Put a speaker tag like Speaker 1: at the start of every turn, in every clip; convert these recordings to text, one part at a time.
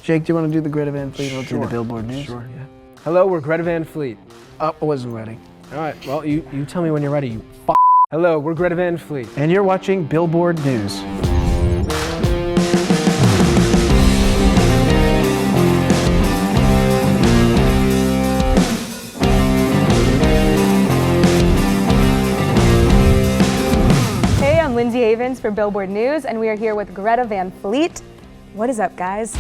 Speaker 1: Jake, do you want to do the Greta Van Fleet? We'll do the Billboard News.
Speaker 2: Sure, yeah. Hello, we're Greta Van Fleet.
Speaker 1: I wasn't ready.
Speaker 2: All right, well, you tell me when you're ready, you f***. Hello, we're Greta Van Fleet.
Speaker 1: And you're watching Billboard News.
Speaker 3: Hey, I'm Lindsay Havens for Billboard News, and we are here with Greta Van Fleet. What is up, guys?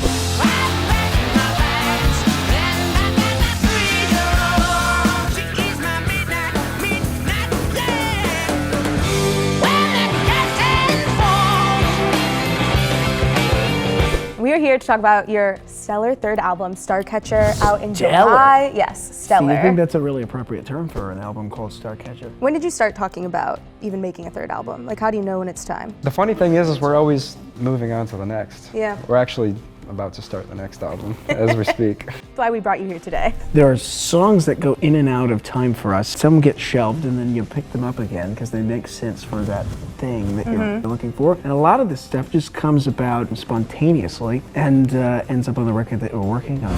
Speaker 3: We are here to talk about your stellar third album, Starcatcher, out in July. Yes, stellar.
Speaker 1: I think that's a really appropriate term for an album called Starcatcher.
Speaker 3: When did you start talking about even making a third album? Like, how do you know when it's time?
Speaker 4: The funny thing is we're always moving on to the next.
Speaker 3: Yeah.
Speaker 4: We're actually about to start the next album as we speak.
Speaker 3: That's why we brought you here today.
Speaker 1: There are songs that go in and out of time for us. Some get shelved and then you pick them up again because they make sense for that thing that you're looking for. And a lot of this stuff just comes about spontaneously and ends up on the record that we're working on.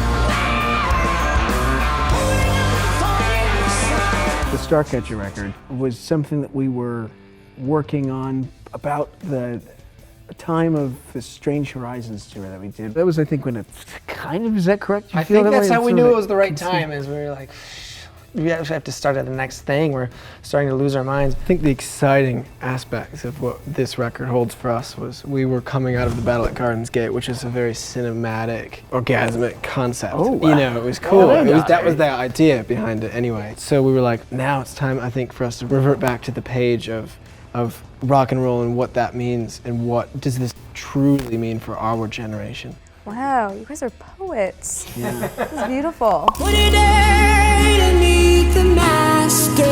Speaker 1: The Starcatcher record was something that we were working on about the time of the Strange Horizons tour that we did. That was, I think, when it kind of, is that correct?
Speaker 2: I think that's how we knew it was the right time, is we were like, we actually have to start at the next thing. We're starting to lose our minds. I think the exciting aspects of what this record holds for us was we were coming out of the Battle at Gardens Gate, which is a very cinematic, orgasmic concept.
Speaker 1: Oh, wow.
Speaker 2: You know, it was cool.
Speaker 1: Oh,
Speaker 2: That was the idea behind it anyway. So we were like, now it's time, I think, for us to revert back to the page of rock and roll and what that means and what does this truly mean for our generation.
Speaker 3: Wow, you guys are poets.
Speaker 2: Yeah.
Speaker 3: This is beautiful.
Speaker 5: Would you dare to meet the master?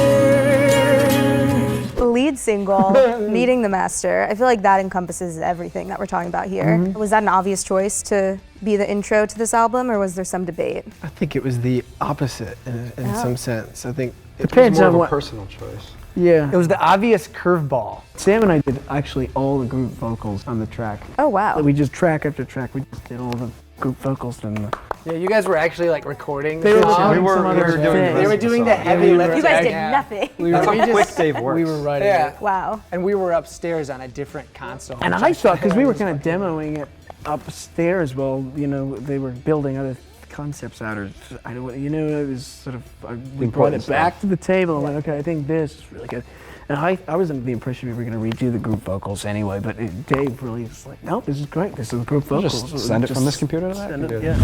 Speaker 3: The lead single, Meeting the Master, I feel like that encompasses everything that we're talking about here. Was that an obvious choice to be the intro to this album, or was there some debate?
Speaker 2: I think it was the opposite in some sense. I think it
Speaker 1: Depends
Speaker 4: It's more
Speaker 1: on
Speaker 4: of a
Speaker 1: what.
Speaker 4: personal choice.
Speaker 1: Yeah.
Speaker 2: was the obvious curveball.
Speaker 1: Sam and I did actually all the group vocals on the track.
Speaker 3: Oh, wow.
Speaker 1: We just track after track, we just did all the group vocals and
Speaker 2: Yeah, you guys were actually like recording.
Speaker 1: They were
Speaker 2: the song.
Speaker 1: doing some other thing.
Speaker 2: They were doing the heavy lifting.
Speaker 3: You guys did
Speaker 2: Yeah.
Speaker 3: nothing.
Speaker 4: That's how quick Dave works.
Speaker 2: We were writing it.
Speaker 3: Wow.
Speaker 6: And we were upstairs on a different console.
Speaker 1: And I thought, because we were kind of demoing it upstairs while, you know, they were building other concepts out, or I don't, you know, it was sort of, we brought it back to the table and went, okay, I think this is really good. And I was under the impression we were going to redo the group vocals anyway, but Dave really was like, no, this is great, this is the group vocals.
Speaker 4: Just send it from this computer to that
Speaker 1: Send it,
Speaker 4: computer.
Speaker 1: yeah.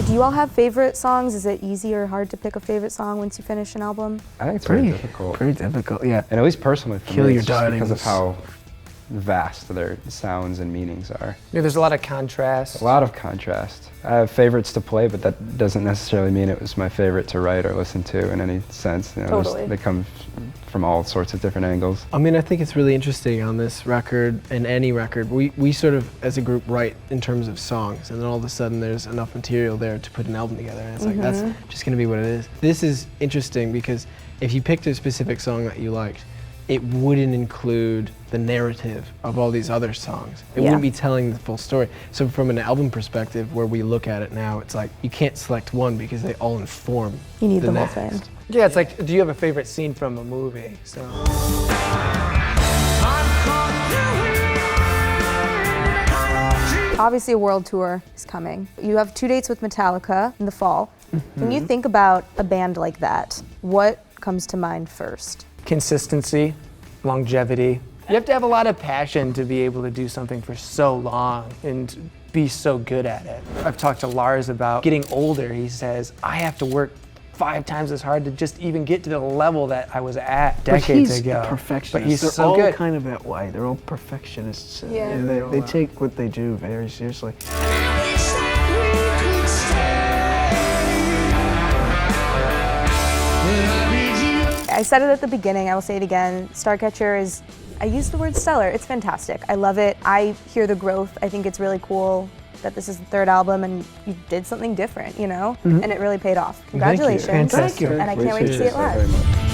Speaker 3: Do you all have favorite songs? Is it easy or hard to pick a favorite song once you finish an album?
Speaker 4: I think it's pretty difficult.
Speaker 1: Pretty difficult, yeah.
Speaker 4: And at least personally for
Speaker 1: Kill
Speaker 4: me,
Speaker 1: your
Speaker 4: it's just because of
Speaker 1: darlings.
Speaker 4: how vast their sounds and meanings are.
Speaker 6: Yeah, there's a lot of contrast.
Speaker 4: A lot of contrast. I have favorites to play, but that doesn't necessarily mean it was my favorite to write or listen to in any sense. You know,
Speaker 3: Totally.
Speaker 4: they come from all sorts of different angles.
Speaker 2: I mean, I think it's really interesting on this record and any record. We sort of, as a group, write in terms of songs, and then all of a sudden there's enough material there to put an album together, and it's like, that's just gonna be what it is. This is interesting because if you picked a specific song that you liked, it wouldn't include the narrative of all these other songs. It wouldn't be telling the full story. So from an album perspective, where we look at it now, it's like, you can't select one because they all inform
Speaker 3: You need the whole
Speaker 2: next.
Speaker 3: thing.
Speaker 6: Yeah, it's like, do you have a favorite scene from a movie? So.
Speaker 3: Obviously, a world tour is coming. You have 2 dates with Metallica in the fall. When you think about a band like that, what comes to mind first?
Speaker 6: Consistency, longevity. You have to have a lot of passion to be able to do something for so long and be so good at it. I've talked to Lars about getting older. He says, I have to work 5 times as hard to just even get to the level that I was at decades
Speaker 1: But he's
Speaker 6: ago.
Speaker 1: a perfectionist.
Speaker 6: But he's
Speaker 1: They're
Speaker 6: so
Speaker 1: all
Speaker 6: good.
Speaker 1: kind of that way. They're all perfectionists.
Speaker 3: Yeah.
Speaker 1: And they take what they do very seriously.
Speaker 3: I said it at the beginning, I will say it again. Starcatcher is, I used the word stellar. It's fantastic. I love it. I hear the growth. I think it's really cool that this is the third album and you did something different, you know? And it really paid off. Congratulations.
Speaker 6: Fantastic.
Speaker 3: And I can't wait to see it live.